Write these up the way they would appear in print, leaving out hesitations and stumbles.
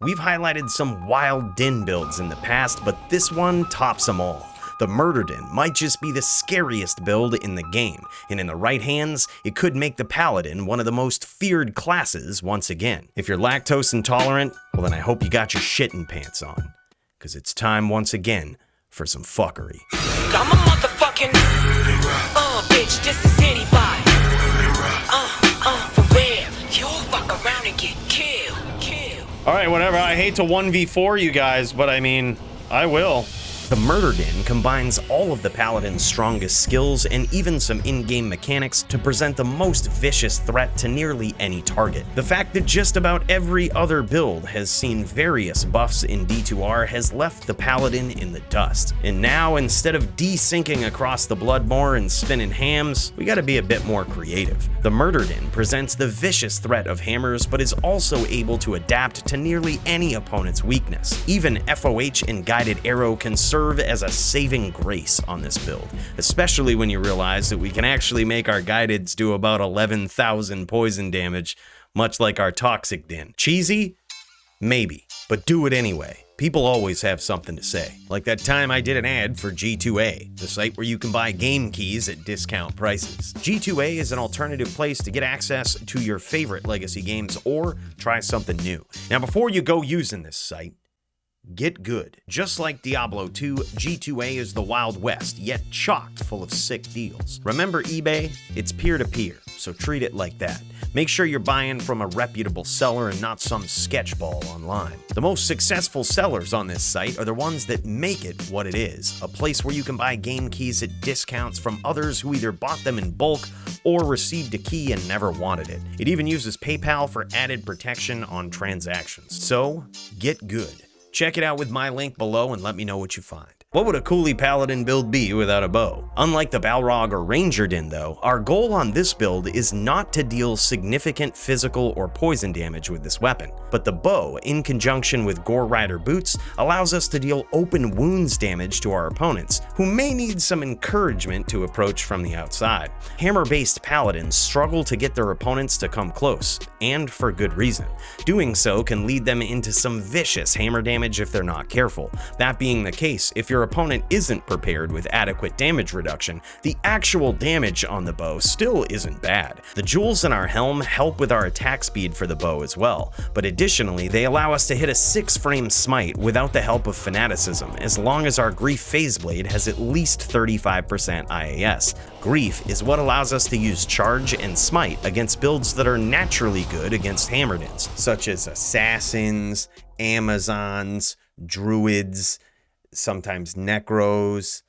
We've highlighted some wild Din builds in the past, but this one tops them all. The Murderdin might just be the scariest build in the game, and in the right hands, it could make the Paladin one of the most feared classes once again. If you're lactose intolerant, well then I hope you got your shitting pants on, because it's time once again for some fuckery. I'm a motherfucking bitch, this is anybody. For real, you'll fuck around and get killed. Alright, whatever, I hate to 1v4 you guys, but I mean, I will. The Murderdin combines all of the Paladin's strongest skills and even some in-game mechanics to present the most vicious threat to nearly any target. The fact that just about every other build has seen various buffs in D2R has left the Paladin in the dust. And now, instead of desyncing across the Bloodmore and spinning hams, we gotta be a bit more creative. The Murderdin presents the vicious threat of hammers, but is also able to adapt to nearly any opponent's weakness. Even FOH and Guided Arrow can serve as a saving grace on this build, especially when you realize that we can actually make our Guideds do about 11,000 poison damage, much like our Toxic Din. Cheesy? Maybe, but do it anyway. People always have something to say. Like that time I did an ad for G2A, the site where you can buy game keys at discount prices. G2A is an alternative place to get access to your favorite legacy games or try something new. Now before you go using this site, get good. Just like Diablo 2, G2A is the Wild West, yet chocked full of sick deals. Remember eBay? It's peer-to-peer, so treat it like that. Make sure you're buying from a reputable seller and not some sketchball online. The most successful sellers on this site are the ones that make it what it is, a place where you can buy game keys at discounts from others who either bought them in bulk or received a key and never wanted it. It even uses PayPal for added protection on transactions. So, get good. Check it out with my link below and let me know what you find. What would a Coolie Paladin build be without a bow? Unlike the Balrog or Rangerdin though, our goal on this build is not to deal significant physical or poison damage with this weapon, but the bow, in conjunction with Gore Rider boots, allows us to deal open wounds damage to our opponents, who may need some encouragement to approach from the outside. Hammer-based Paladins struggle to get their opponents to come close, and for good reason. Doing so can lead them into some vicious hammer damage if they're not careful. That being the case, if your opponent isn't prepared with adequate damage reduction, the actual damage on the bow still isn't bad. The jewels in our helm help with our attack speed for the bow as well, but additionally they allow us to hit a 6-frame smite without the help of fanaticism, as long as our Grief Phase Blade has at least 35% IAS. Grief is what allows us to use charge and smite against builds that are naturally good against Hammerdins, such as assassins, Amazons, druids, sometimes necros,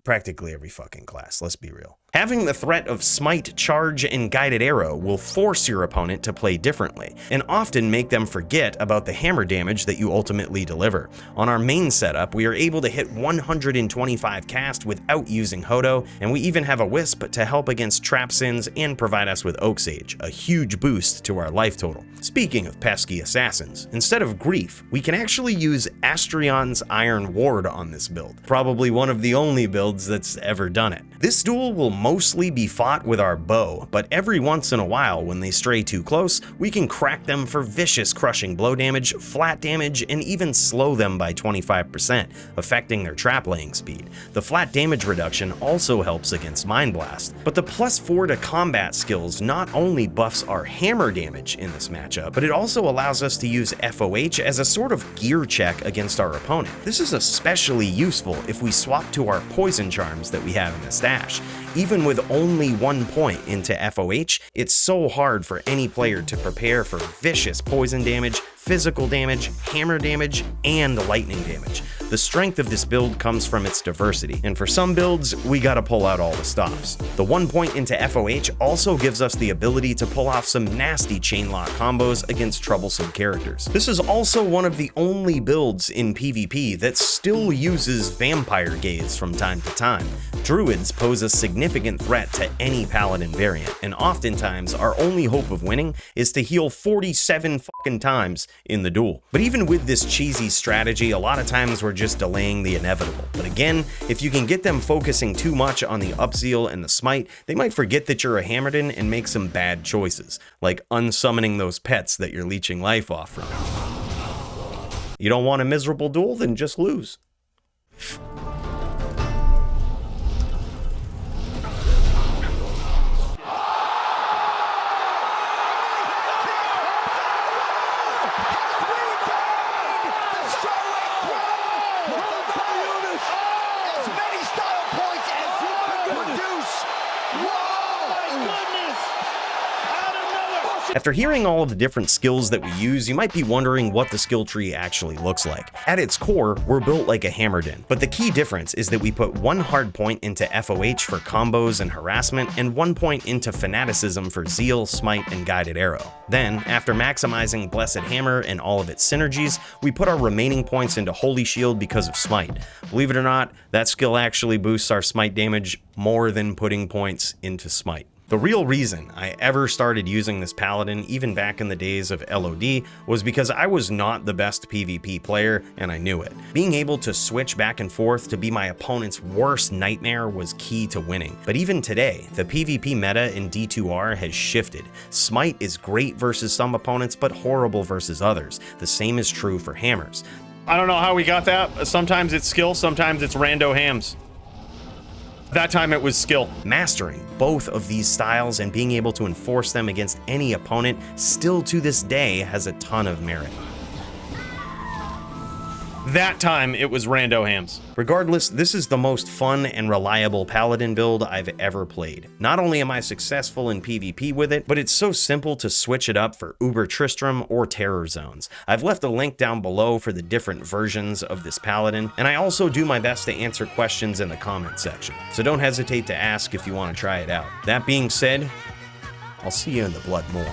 practically every fucking class, let's be real. Having the threat of smite, charge, and guided arrow will force your opponent to play differently, and often make them forget about the hammer damage that you ultimately deliver. On our main setup, we are able to hit 125 cast without using Hodo, and we even have a Wisp to help against trap sins and provide us with Oak Sage, a huge boost to our life total. Speaking of pesky assassins, instead of Grief, we can actually use Astrion's Iron Ward on this build, probably one of the only builds that's ever done it. This duel will mostly be fought with our bow, but every once in a while when they stray too close, we can crack them for vicious crushing blow damage, flat damage, and even slow them by 25%, affecting their trap laying speed. The flat damage reduction also helps against Mind Blast, but the +4 to combat skills not only buffs our hammer damage in this matchup, but it also allows us to use FOH as a sort of gear check against our opponent. This is especially useful if we swap to our poison charms that we have in the stash. Even with only 1 point into FOH, it's so hard for any player to prepare for vicious poison damage, physical damage, hammer damage, and lightning damage. The strength of this build comes from its diversity, and for some builds, we gotta pull out all the stops. The 1 point into FOH also gives us the ability to pull off some nasty chainlock combos against troublesome characters. This is also one of the only builds in PvP that still uses Vampire Gaze from time to time. Druids pose a significant threat to any Paladin variant, and oftentimes our only hope of winning is to heal 47 fucking times in the duel. But even with this cheesy strategy, a lot of times we're just delaying the inevitable. But again, if you can get them focusing too much on the Upzeal and the Smite, they might forget that you're a Hammerdin and make some bad choices, like unsummoning those pets that you're leeching life off from. You don't want a miserable duel? Then just lose. After hearing all of the different skills that we use, you might be wondering what the skill tree actually looks like. At its core, we're built like a Hammerdin, but the key difference is that we put 1 hard point into FOH for combos and harassment, and 1 point into fanaticism for Zeal, Smite, and Guided Arrow. Then, after maximizing Blessed Hammer and all of its synergies, we put our remaining points into Holy Shield because of Smite. Believe it or not, that skill actually boosts our Smite damage more than putting points into Smite. The real reason I ever started using this Paladin, even back in the days of LOD, was because I was not the best PvP player, and I knew it. Being able to switch back and forth to be my opponent's worst nightmare was key to winning. But even today, the PvP meta in D2R has shifted. Smite is great versus some opponents, but horrible versus others. The same is true for hammers. I don't know how we got that. Sometimes it's skill, sometimes it's rando hams. That time it was skill. Mastering both of these styles and being able to enforce them against any opponent still to this day has a ton of merit. That time it was rando hams. Regardless, this is the most fun and reliable Paladin build I've ever played. Not only am I successful in PvP with it, but it's so simple to switch it up for Uber Tristram or Terror Zones. I've left a link down below for the different versions of this Paladin, and I also do my best to answer questions in the comment section, so don't hesitate to ask if you want to try it out. That being said, I'll see you in the blood more.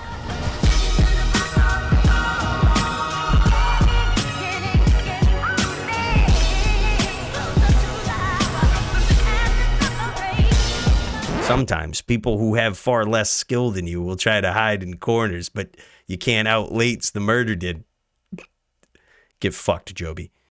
Sometimes people who have far less skill than you will try to hide in corners, but you can't out-lates the Murderdin. Get fucked, Joby.